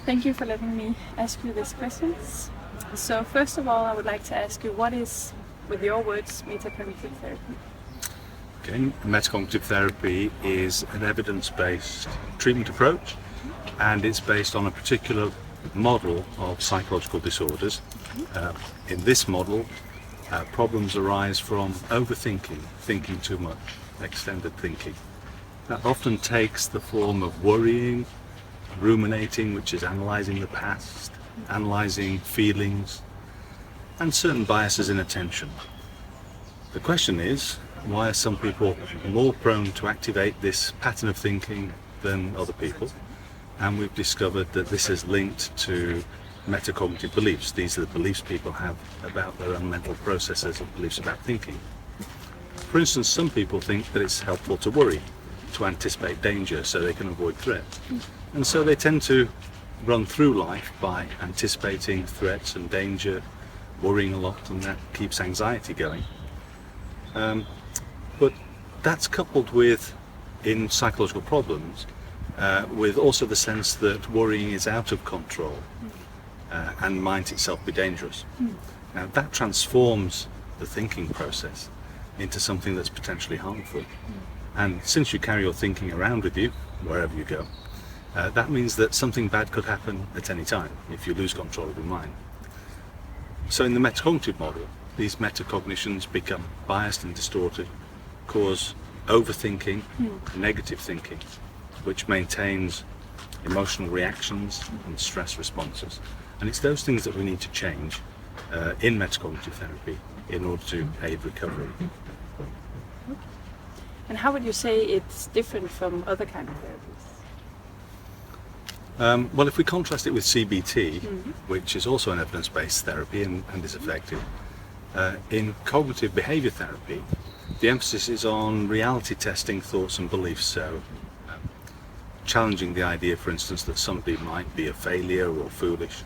Thank you for letting me ask you these questions. So first of all, I would like to ask you, what is, with your words, metacognitive therapy? Okay. Metacognitive therapy is an evidence-based treatment approach, and it's based on a particular model of psychological disorders. In this model, problems arise from overthinking, thinking too much, extended thinking. That often takes the form of worrying, ruminating, which is analysing the past, analysing feelings, and certain biases in attention. The question is, why are some people more prone to activate this pattern of thinking than other people? And we've discovered that this is linked to metacognitive beliefs. These are the beliefs people have about their own mental processes and beliefs about thinking. For instance, some people think that it's helpful to worry, to anticipate danger so they can avoid threat. And so they tend to run through life by anticipating threats and danger, worrying a lot, and that keeps anxiety going. But that's coupled with, in psychological problems, with also the sense that worrying is out of control and might itself be dangerous. Now that transforms the thinking process into something that's potentially harmful. And since you carry your thinking around with you, wherever you go, that means that something bad could happen at any time if you lose control of your mind. So in the metacognitive model, these metacognitions become biased and distorted, cause overthinking, negative thinking, which maintains emotional reactions and stress responses. And it's those things that we need to change in metacognitive therapy in order to aid recovery. And how would you say it's different from other kind of therapies? Well, if we contrast it with CBT, which is also an evidence-based therapy and is effective, in cognitive behavior therapy, the emphasis is on reality testing thoughts and beliefs, so challenging the idea, for instance, that somebody might be a failure or foolish.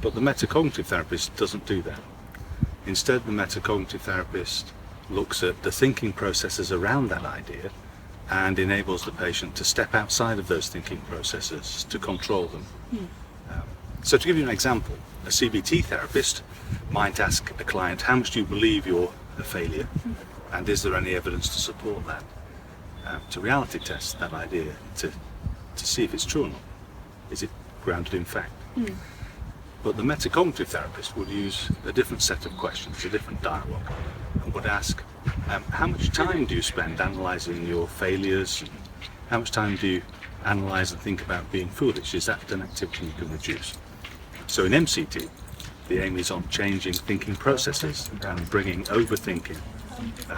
But the metacognitive therapist doesn't do that. Instead, the metacognitive therapist looks at the thinking processes around that idea and enables the patient to step outside of those thinking processes to control them. So to give you an example, a CBT therapist might ask a client, how much do you believe you're a failure? And is there any evidence to support that? To reality test that idea to see if it's true or not. Is it grounded in fact? But the metacognitive therapist would use a different set of questions, a different dialogue, and would ask, how much time do you spend analysing your failures? How much time do you analyse and think about being foolish? Is that an activity you can reduce? So in MCT, the aim is on changing thinking processes and bringing overthinking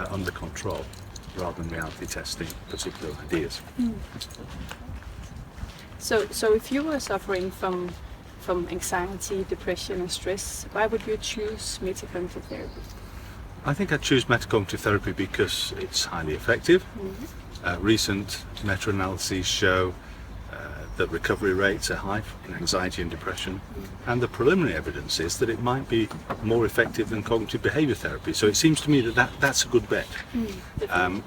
under control, rather than reality testing particular ideas. So if you were suffering from anxiety, depression and stress, why would you choose metacognitive therapy? I think I'd choose metacognitive therapy because it's highly effective. Recent meta-analyses show that recovery rates are high in anxiety and depression, and the preliminary evidence is that it might be more effective than cognitive behavior therapy. So it seems to me that's a good bet.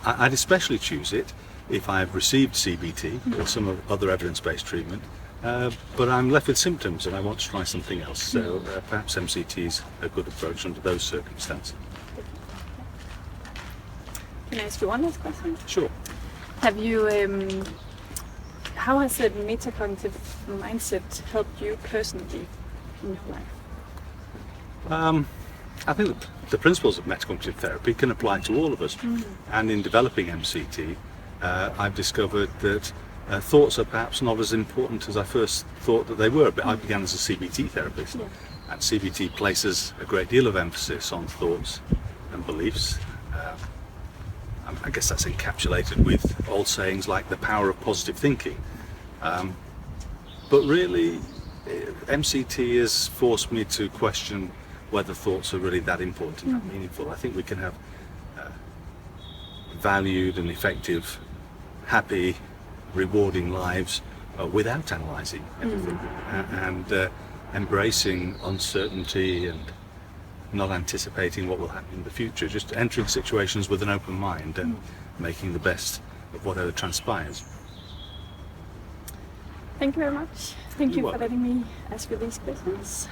I'd especially choose it if I've received CBT or some other evidence-based treatment, but I'm left with symptoms and I want to try something else. So perhaps MCT is a good approach under those circumstances. Can I ask you one last question? Sure. Have you, how has the metacognitive mindset helped you personally in your life? I think the principles of metacognitive therapy can apply to all of us. And in developing MCT, I've discovered that thoughts are perhaps not as important as I first thought that they were. But I began as a CBT therapist, and CBT places a great deal of emphasis on thoughts and beliefs. I guess that's encapsulated with old sayings like the power of positive thinking. But really, MCT has forced me to question whether thoughts are really that important and that meaningful. I think we can have valued and effective, happy, rewarding lives without analysing everything and embracing uncertainty and not anticipating what will happen in the future, just entering situations with an open mind and making the best of whatever transpires. Thank you very much. Thank You're you for welcome. letting me ask you these questions.